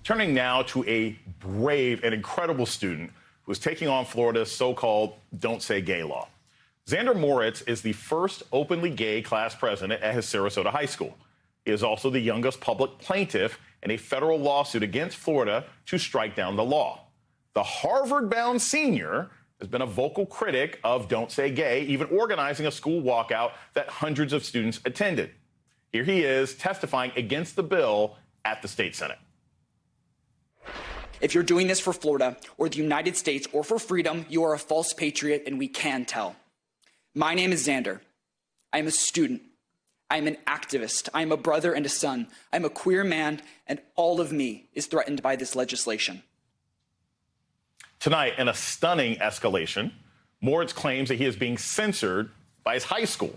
Turning now to a brave and incredible student who is taking on Florida's so-called Don't Say Gay law. Xander Moritz is the first openly gay class president at his Sarasota high school. He is also the youngest public plaintiff in a federal lawsuit against Florida to strike down the law. The Harvard-bound senior has been a vocal critic of Don't Say Gay, even organizing a school walkout that hundreds of students attended. Here he is testifying against the bill at the state Senate. If you're doing this for Florida or the United States or for freedom, you are a false patriot, and we can tell. My name is Xander. I am a student. I am an activist. I am a brother and a son. I'm a queer man, and all of me is threatened by this legislation. Tonight, in a stunning escalation, Moritz claims that he is being censored by his high school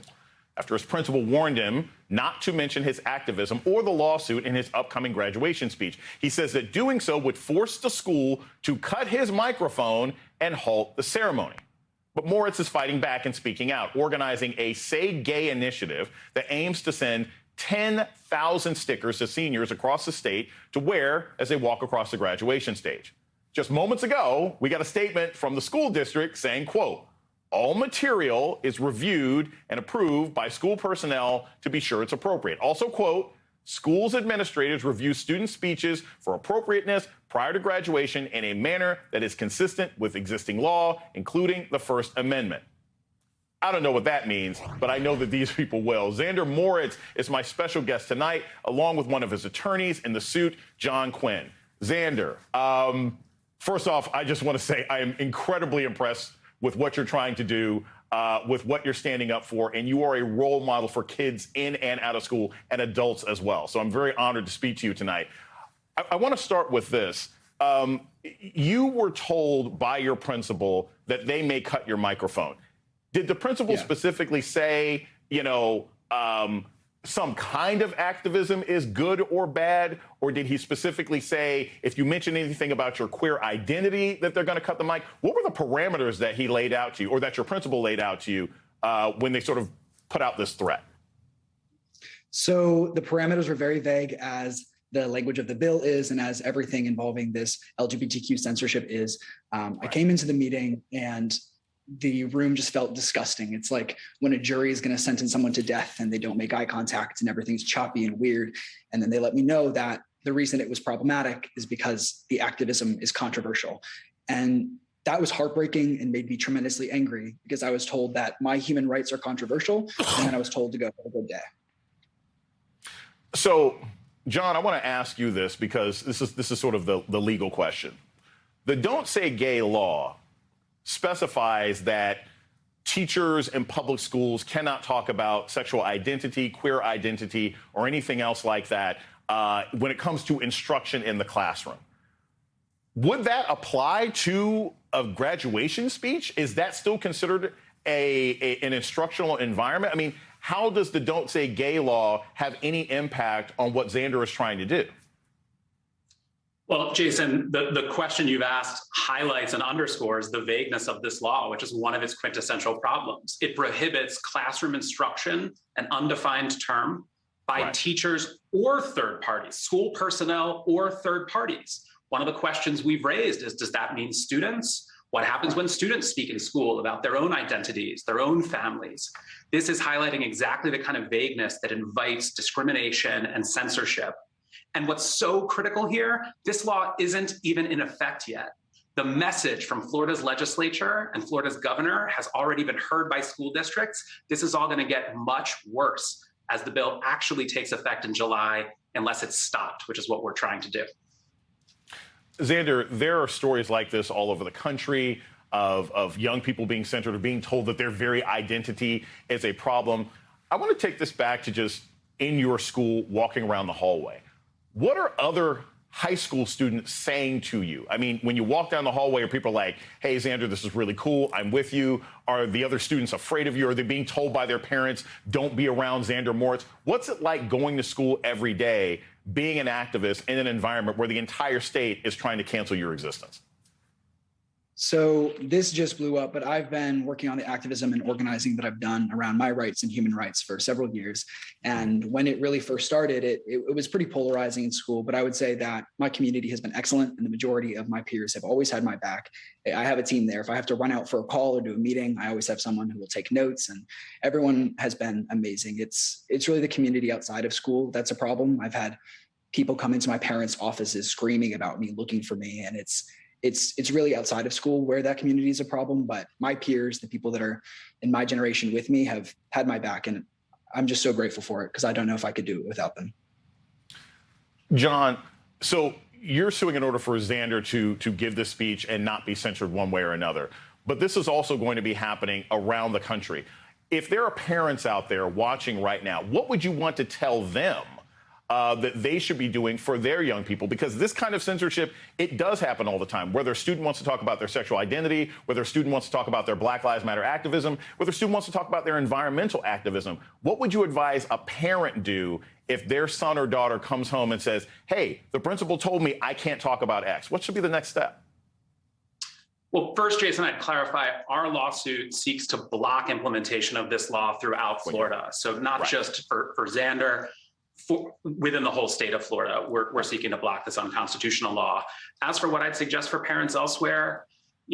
after his principal warned him not to mention his activism or the lawsuit in his upcoming graduation speech. He says that doing so would force the school to cut his microphone and halt the ceremony. But Moritz is fighting back and speaking out, organizing a Say Gay initiative that aims to send 10,000 stickers to seniors across the state to wear as they walk across the graduation stage. Just moments ago, we got a statement from the school district saying, quote, all material is reviewed and approved by school personnel to be sure it's appropriate. Also, quote, schools administrators review student speeches for appropriateness prior to graduation in a manner that is consistent with existing law, including the First Amendment. I don't know what that means, but I know that these people will. Xander Moritz is my special guest tonight, along with one of his attorneys in the suit, John Quinn. Xander, first off, I just want to say I am incredibly impressed with what you're trying to do, with what you're standing up for, and you are a role model for kids in and out of school and adults as well. So I'm very honored to speak to you tonight. I want to start with this. You were told by your principal that they may cut your microphone. Did the principal specifically say, some kind of activism is good or bad? Or did he specifically say, if you mention anything about your queer identity, that they're going to cut the mic? What were the parameters that he laid out to you, or that your principal laid out to you, when they sort of put out this threat? So the parameters were very vague, as the language of the bill is, and as everything involving this LGBTQ censorship is. I came into the meeting and the room just felt disgusting. It's like when a jury is going to sentence someone to death and they don't make eye contact and everything's choppy and weird. And then they let me know that the reason it was problematic is because the activism is controversial. And that was heartbreaking and made me tremendously angry, because I was told that my human rights are controversial, and then I was told to go have a good day. So, John, I want to ask you this, because this is sort of the legal question. The Don't Say Gay law specifies that teachers in public schools cannot talk about sexual identity, queer identity, or anything else like that when it comes to instruction in the classroom. Would that apply to a graduation speech? Is that still considered an instructional environment? I mean, how does the Don't Say Gay law have any impact on what Xander is trying to do? Well, Jason, the question you've asked highlights and underscores the vagueness of this law, which is one of its quintessential problems. It prohibits classroom instruction, an undefined term, by teachers or third parties, school personnel or third parties. One of the questions we've raised is, does that mean students? What happens when students speak in school about their own identities, their own families? This is highlighting exactly the kind of vagueness that invites discrimination and censorship. And what's so critical here, this law isn't even in effect yet. The message from Florida's legislature and Florida's governor has already been heard by school districts. This is all going to get much worse as the bill actually takes effect in July, unless it's stopped, which is what we're trying to do. Xander, there are stories like this all over the country of young people being censored or being told that their very identity is a problem. I want to take this back to just in your school, walking around the hallway. What are other high school students saying to you? I mean, when you walk down the hallway, are people like, hey, Xander, this is really cool, I'm with you? Are the other students afraid of you? Are they being told by their parents, don't be around Xander Moritz? What's it like going to school every day, being an activist in an environment where the entire state is trying to cancel your existence? So this just blew up, but I've been working on the activism and organizing that I've done around my rights and human rights for several years. And when it really first started, it was pretty polarizing in school, but I would say that my community has been excellent and the majority of my peers have always had my back. I have a team there. If I have to run out for a call or do a meeting, I always have someone who will take notes, and everyone has been amazing. It's really the community outside of school that's a problem. I've had people come into my parents' offices screaming about me, looking for me, and it's really outside of school where that community is a problem. But my peers, the people that are in my generation with me, have had my back, and I'm just so grateful for it because I don't know if I could do it without them. John, so you're suing in order for Xander to give this speech and not be censored one way or another. But this is also going to be happening around the country. If there are parents out there watching right now, what would you want to tell them that they should be doing for their young people? Because this kind of censorship, it does happen all the time. Whether a student wants to talk about their sexual identity, whether a student wants to talk about their Black Lives Matter activism, whether a student wants to talk about their environmental activism, what would you advise a parent do if their son or daughter comes home and says, hey, the principal told me I can't talk about X? What should be the next step? Well, first, Jason, I'd clarify our lawsuit seeks to block implementation of this law throughout Florida. So not just for Xander. Within the whole state of Florida, we're seeking to block this unconstitutional law. As for what I'd suggest for parents elsewhere,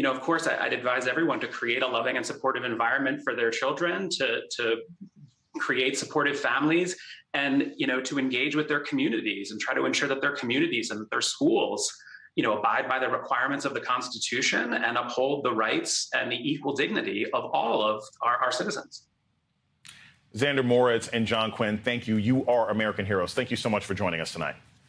of course, I'd advise everyone to create a loving and supportive environment for their children, to create supportive families, and to engage with their communities and try to ensure that their communities and their schools abide by the requirements of the Constitution and uphold the rights and the equal dignity of all of our citizens. Xander Moritz and John Quinn, thank you. You are American heroes. Thank you so much for joining us tonight.